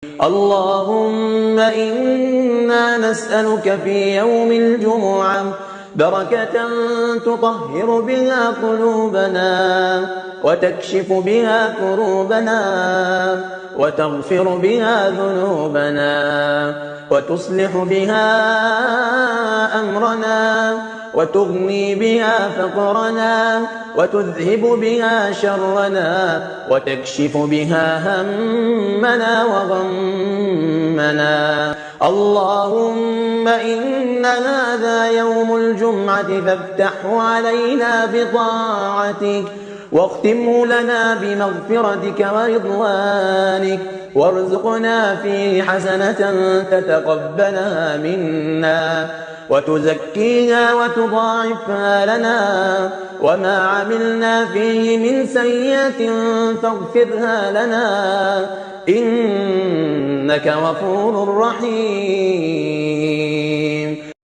اللهم إنا نسألك في يوم الجمعة بركة تطهر بها قلوبنا وتكشف بها كروبنا وتغفر بها ذنوبنا وتصلح بها أمرنا وتغني بها فقرنا وتذهب بها شرنا وتكشف بها همنا وغمنا. اللهم إن هذا يوم الجمعة فافتحه علينا بطاعتك واختمه لنا بمغفرتك ورضوانك وارزقنا فيه حسنة تتقبلها منا وتزكينا وتضاعفها لنا، وما عملنا فيه من سيئة فاغفرها لنا إنك غفور رحيم.